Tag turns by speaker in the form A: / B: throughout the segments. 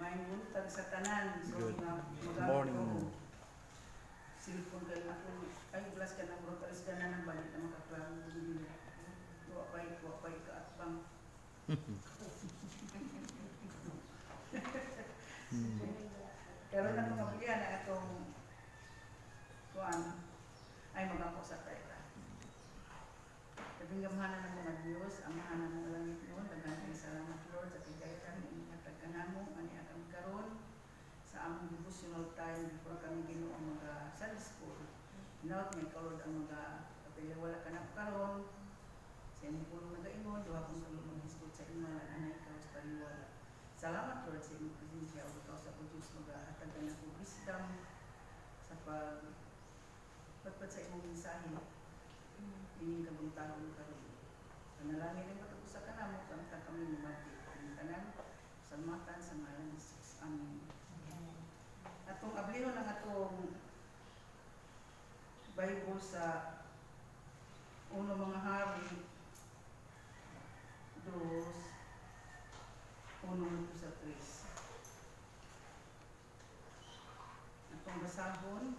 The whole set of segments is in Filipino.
A: may buntag sa tanan. So,
B: Good
A: magamit
B: morning.
A: ko. Cellphone kayo na po. Ay, blast ka ng brotaris ka na ng balik na makaklaro. Kuwapay ka at bang. Pero na mga pilihan na itong kuwan ay magako sa tayo. Kaping gamahanan ng mga Diyos, ang mahanan ng langit noon, daghang salamat Lord sa tigaytan ng inyong tagkanamo, ani akang karon sa among devotional time before kami Ginoo ang mga Sunday school. Naot may karon ang mga kapila wala ka na karon sa imong pulong nagaingon, duha kong tulo mag-history sa inyo na anay ikaw sa paliwala. Salamat Lord sa imong presensya o ikaw sa Diyos mag-ahatag na ko wisdom sa pagpatpat sa imong mensahe. Ining kabuntagon karon. Panalangin ay matapos sa kanamo kanta kami lumati ang tanan sa matan sa ngalan ni Jesus. Amen. Atong ablihon ang atong Bible sa Uno Mga Hari 2 1 sa 3. Atong basahon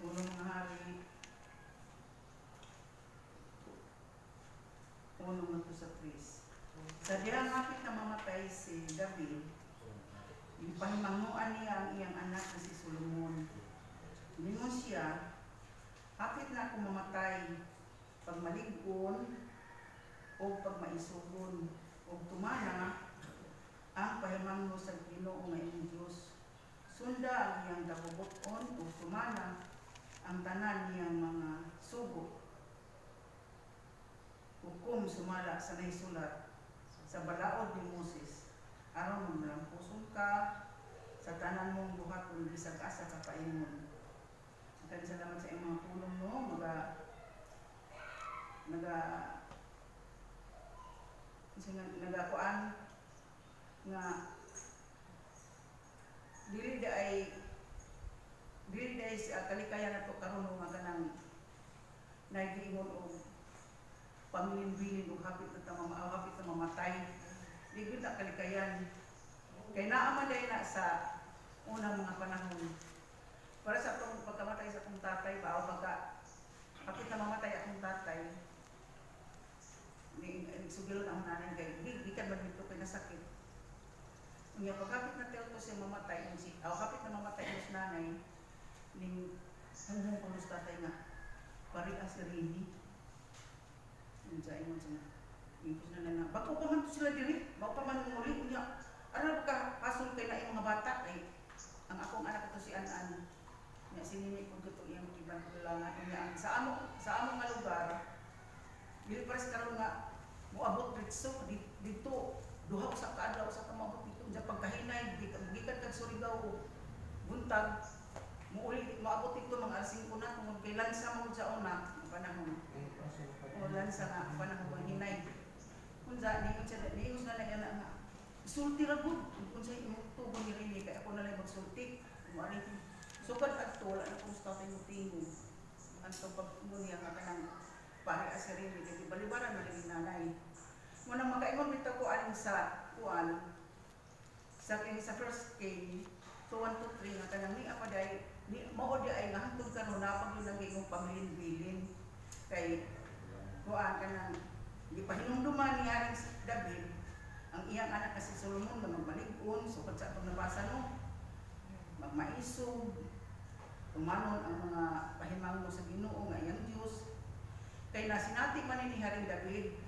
A: Uno Mga Hari 1 sa 3. Sa diyang hapit na mamatay si David, ipahimanguan niya ang iyang anak na si Solomon. Ningon siya, hapit na ako mamatay, pag malig-on o pag maisugon, o tumana ang pahimangno sa Ginoo nga iyong Diyos. Sunda ang iyang kabubuton o tumana ang tanan niyang mga sugo. Hukom sumala sa naisulat sa balaod ni Moses, aron maglampuson ka sa tanan mong buhaton bisag asa ka paingon. Kaya salamat sa iyong mga tulong mo, nagakuan nga dili day sa kalikayan nato karon nga kanang nagiingon og pamilin-bilin ug hapit na mamatay. Di na kalikayan. Kay naa man day na sa unang mga panahon. Para sa akong pagkamatay sa akong tatay, bao pagka hapit na mamatay akong tatay, sugilon ang nanay kay di ka man dito kay nasakit. Unya pagkapit na telto siya mamatay, hapit na mamatay ang nanay, ning hanggang pang tatay nga pari as rini. Unsa imong siya. Impos na lang na. Bako pa man to sila diri, bako pa man muli unya. Ano ka pasol kay na imong mga bata kay ang akong anak ito si Anan. Nya sinini ko to iyang kiban kulangan unya sa among nga lugar. Dili pares karon nga moabot dito duha sa kaadlaw sa kamabot dito unya pagkahinay gikan kag Surigao buntag moabot dito mga alas 5 na kung kailan sa mo sa una panahon. Ulan sa nga panahon ng hinay. Unsa ni us na lang nga sulti ra gud unsa imong tubo ni rini kay ako na lang magsulti. Mari sukad adto wala na kung sa tayo tingog. Anto pag mo niya nga kanang pare asirin kay balibaran man ni nanay. Muna makaingon bitaw ko aning sa kuan sa first king 2:1-3 nga kanang ni apa day ni mao di ay nga hangtod karon na pag yun ang imong pamilin-bilin kay kuan kanang gipahinumduman ni aring David ang iyang anak na si Solomon na magmalig-on sukad sa atong nabasa no magmaisog tumanon ang mga pahimangno sa Ginoo nga iyang Dios kay nasinati man ni Haring David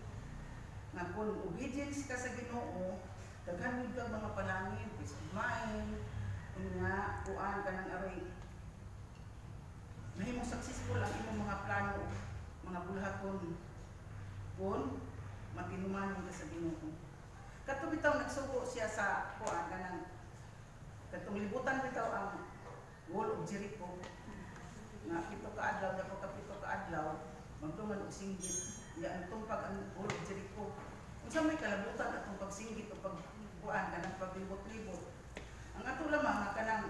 A: nga kung obedience ka sa Ginoo daghan gid kag mga panangin peace of mind nga kuan kanang aroy mahimong successful ang imong mga plano mga bulhaton kung matinumanon ka sa Ginoo. Kadto bitaw nagsugo siya sa kuan kanang katong libutan bitaw ang wall of Jericho nga pito ka adlaw dapat kapito ka adlaw magtuman og singgit ya ang tumpag ang wall of Jericho unsa may kalabutan atong pagsinggit o pagkuan kanang paglibot-libot ang ato lamang nga kanang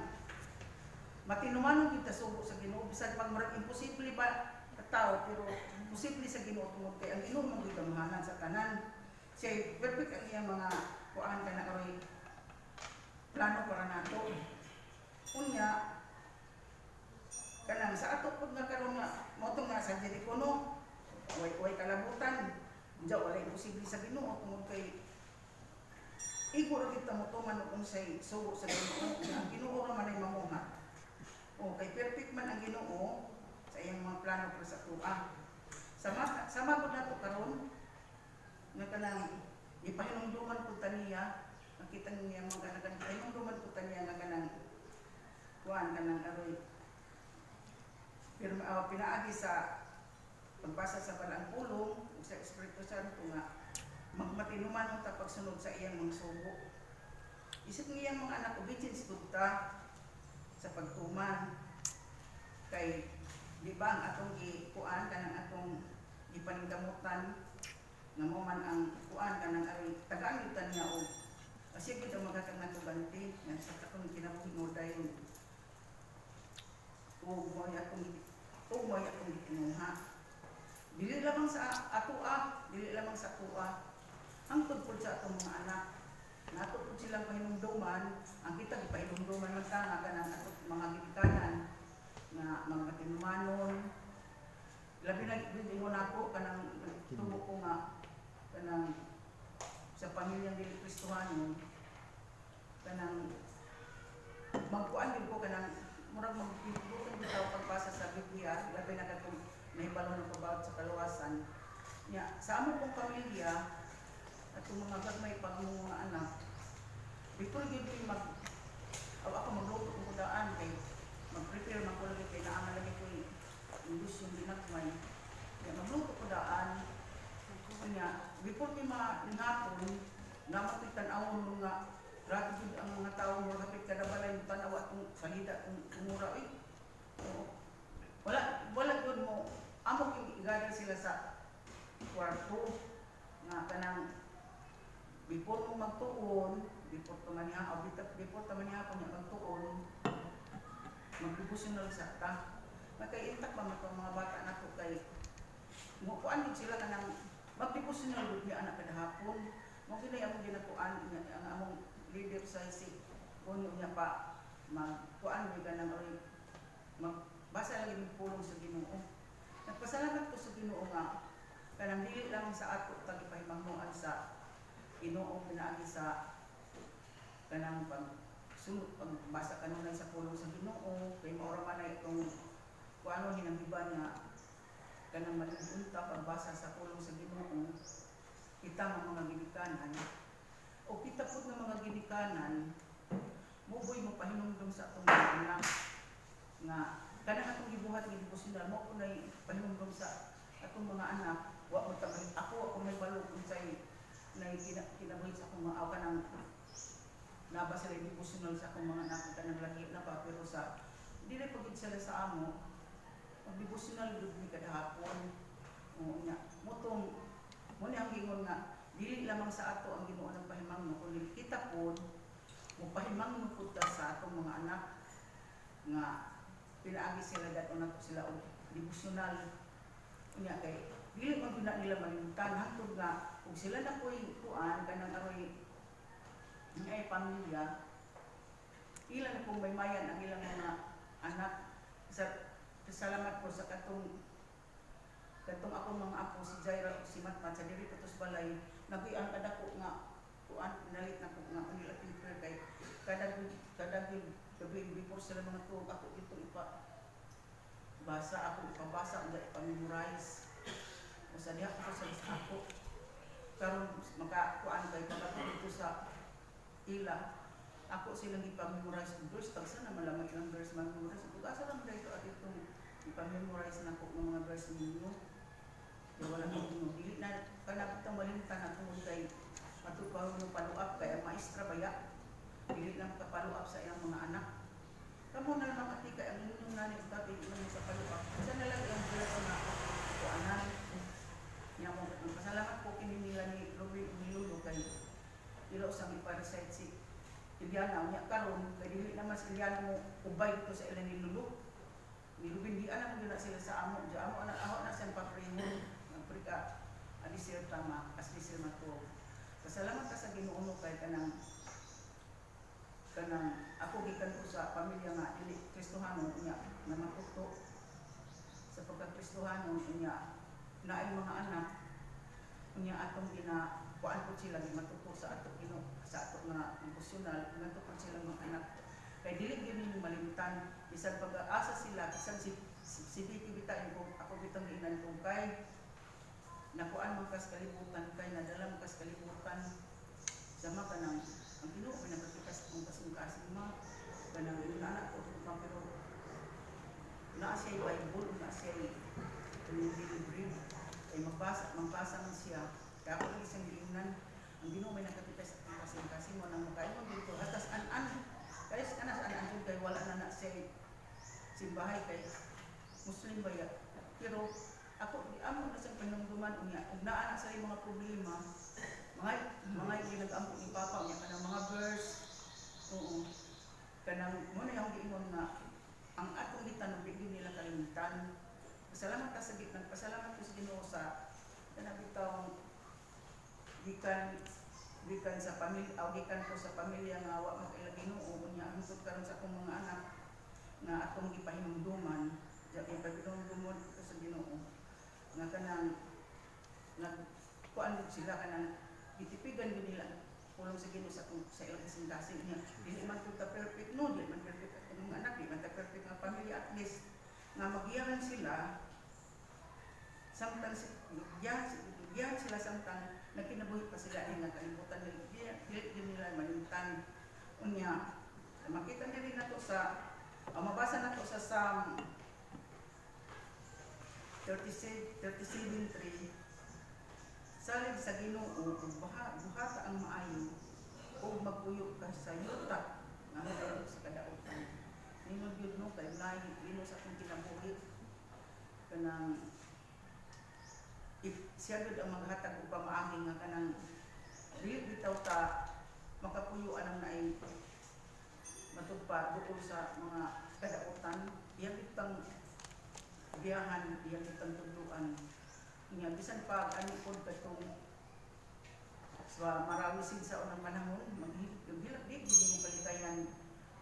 A: matinumanon kita sugo sa Ginoo bisan pag murag imposible ba ka tao pero posible sa Ginoo tungod kay ang Ginoo mong gigamahanan sa tanan Siya perfect ang iyang mga kuan kana karoy plano para nato. Unya kanang sa ato pud nga karon nga mo nga sa Jericho no. Way kalabutan. Diya wala imposible sa Ginoo tungod kay igo ra kita mo tuman kung say sugo sa Ginoo. Ang Ginoo ra man ay mamuhat. O kay perfect man ang Ginoo sa iyang mga plano para sa tuwa. Sama ko nato karon nga kanang ipahinumduman pud taniya nakita niya mga kanang ipahinumduman pud taniya nga kanang kuan kanang aroy pero pinaagi sa pagbasa sa balang pulong sa Espiritu Santo nga magmatinuman ta pagsunod sa iyang mga sugo. Isip niya mga anak obedience pud ta sa pagtuman kay di ba ang atong kuan kanang atong gipaningkamutan nga mo man ang kuan kanang ari tagaan kita niya og kasi kita maghatag na tuganti nga sa katong kinabuhi mo dayon o mo atong gitinguha. Dili lamang sa atoa, dili lamang sa atoa. Hangtod pud sa atong mga anak. Nato pud silang pahinumduman, ang kita gipahinumduman man ta nga kanang atong mga gibikanan nga magmatinumanon. Labi na gid nako kanang tubo ko nga kanang sa pamilyang dili Kristohanon kanang magkuan din ko kanang murag magpipulutan bitaw pagbasa sa Biblia labi na katong nahibalo ng pabawat sa kaluwasan nya sa among pong pamilya at yung mga gagmay pag mga anak before gid mag ako magluto ko daan kay mag-prepare man ko lagi kay naa lagi ko indus yung dinagmay kaya magluto ko daan nya before may hapon naman ko'y tan-awon nga grabe gud ang mga tao mo kapit kada balay tanawa tong salida tong umura wala gud mo amo igada sila sa kwarto nga kanang before mo magtuon before ta man nga magtuon magdevotional sa ta magkaintak ba man tong mga bata nato kay mo kuan gid sila kanang magdevotional gud ni anak kada hapon mo ginay among ginatuan ang among leader sa isip kuno niya pa magkuan gid kanang magbasa lagi ng pulong sa Ginoo. Nagpasalamat ko sa Ginoo nga kanang dili lang sa ato tagipahimangnuan sa Ginoo pinaagi sa kanang pagbasa kanunay sa pulong sa Ginoo kay mao ra man ay itong kuano hinanggiban nga kanang malinunta pagbasa sa pulong sa Ginoo kita mga ginikanan o kita pud nga mga ginikanan muboy mo pahinumdum sa atong mga anak nga kanang atong gibuhat nga devotional mo kunay pahinumdum sa atong mga anak wa mo tabay ako may balog unsay nay kinabuhi sa akong mga kanang naba sila devotional sa akong mga anak kanang lagi na pa pero sa dili pagid sila sa amo ang devotional gud ni kada hapon o nya motong mo ni ang gingon nga dili lamang sa ato ang Ginoo nang pahimangno kundi kita pod mo pahimangno pud ta sa atong mga anak nga pinaagi sila daton nato sila og devotional unya kay dili man gud nila malimutan hangtod nga ug sila na koy kuan kanang aroy ay pamilya ilang kung may mayan ang ilang mga anak sa salamat ko sa katong akong mga apo si Jaira o si Matmat sa diri patos balay nagian kada ko nga kuan nalit na ko nga nila paper kay kada gabi before sila mga tuog ako dito ipabasa ug ipa-memorize o sa diha ko sa ako karon makakuan kay pagka dito sa ila ako silang ipa-memorize ng verse tagsa na malaman ilang verse memorize ug asa lang dito at itong ipa-memorize na ko ng mga verse ninyo kaya wala nang dili na kanabutang malimtan na tungod kay matupaw ng paluap kay ang maestra baya dili lang makapaluap sa ilang mga anak kamo na lang ati kay ang inyong nanay ug tatay mo sa paluap sa na lang ang bulan na kuanan niya mo pasalamat ko kini nila ni Ruby Milulo kay ilo sang ipa-recite si Iliana unya karon kay dili naman si Iliana mo ubay to sa ilang ni Lulu ni Ruben di anak mo sila sa amo anak anak na sa paprihon ng prika alisir tama as lisir mato Pasalamat ka sa Ginoo no kay kanang ako gikan ko sa pamilya nga dili Kristohanon unya na matuto sa pagka-Kristohanon unya naay mga anak unya atong kuan po sila matuto sa ato Ginoo sa ato nga emosyonal matuto sila mga anak kay dili gyud ninyo malimtan bisan pag-asa sila bisan si Vicky bitain ko ako bitong ginan ko kay nakuan man kas kalibutan kay nadala man kas kalibutan sama kanang ang Ginoo pinagatikas kung kasing-kasing ma kanang anak ko pero naa siya Bible naa siya delivery kay magbasa man siya kaya ako lang isang giingnan ang Ginoo may nagatikas kung kasing-kasing mo nang makaingon dito hatas an-an kaya sa kanas an-an kay wala na siya simbahay kay Muslim ba ya pero ako amo na sa panumduman unya ug naa na sa mga problema mga ginag-ampo ni Papa niya kanang mga verse oo kanang mo na yung giingon na ang atong gitan bigyan nila kalimutan pasalamat ka sa gitna pasalamat ko sa Ginoo sa kanang bitaw gikan sa pamilya o gikan ko sa pamilya nga wa makaila Ginoo unya hangtod karon sa akong mga anak nga atong gipahinumduman kay paghinumdumon ko sa Ginoo nga kanang kuan sila kanang gitipigan din nila kulong sa Ginoo sa ilang kasing-kasing niya dili man ta perfect no dili man perfect ang mga anak di man ta perfect nga pamilya at least nga magiyahan sila samtang giyahan sila samtang nagkinabuhi pa sila ni nakalimutan dili nila malimtan unya makita nila nato sa mabasa nato sa Psalm 37:3 salig sa Ginoo ug buhata ang maayo ug magpuyo ka sa yuta nga madalo sa kadautan. Ningon gyud no kay lahi ino sa akong kinabuhi kanang siya gyud ang maghatag og pamaagi nga kanang dili bitaw ta makapuyoan ang naay matugpa bukod sa mga kadautan iyang bitang biyahan iyang bitang tudloan nga bisan pag ani pod katong sa marawisin sa unang panahon maghilak di mo kalikayan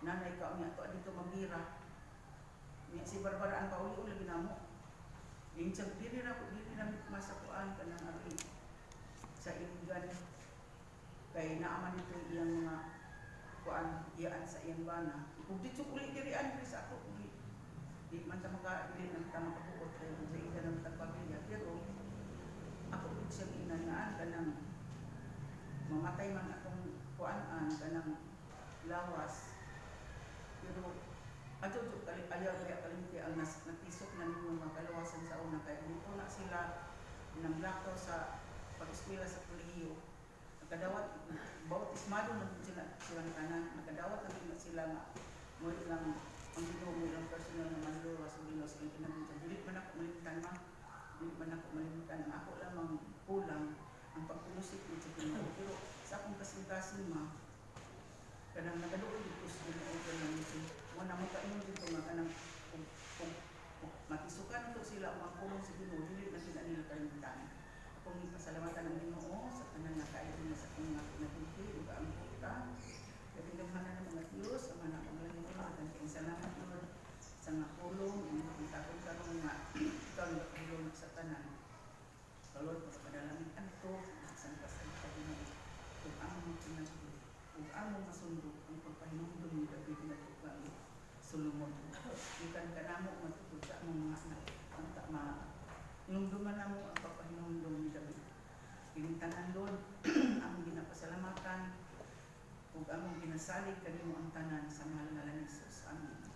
A: nanay ka unya to dito magira niya si Barbara ang pauli-uli ginamo insang dili na masakuan kanang abi sa iligan kay naaman ito iyang mga kuan iyaan sa iyang bana kung dito uli dirian sa ato di man ta dili man ta makabuot kay sa ida ng pamilya pero ako gud siya ginanaan kanang mamatay man akong kuan-an kanang lawas pero adto ayaw kaya kalimti ang natisok na ninyo mga kalawasan sa una kaya dito na sila nanglakaw sa pag-eskwela sa kolehiyo nakadawat bautismado na silang tanan nakadawat na sila nga mo ilang ang Ginoo mo ilang personal na manluro sa Ginoo sa kinabuhi dili man ako malimtan ma dili man ako malimutan ang ako lamang kulang ang pagpulusik ko sa Ginoo pero sa akong kasing-kasing ma kanang nagaduol dito sa Ginoo kanang mo na mo kaingon dito nga kanang kung matisukan ito sila ang kulong sa Ginoo dili na sila nila kalimutan akong ipasalamatan ng Ginoo sa tanan nga kaayo sa akong nga kinabuhi ug ang puta kadaghanan ng mga Dios ang mga pangalan ng salamat Lord sa nga kulong ang takon karon nga ikaw ang tulong sa tanan Lord pagpadalangin kanto sa kasaysayan Ginoo ug among kinabuhi ug among masundo ang pagpahinumdum ni David nga tukang Solomon ikan kanamo matupod sa among mga anak ang tama hinumduman namo ang pagpahinumdum ni David pinitanan Lord among ginapasalamatan ug among ginasalig kanimo ang tanan sa mahal nga ni Jesus amen.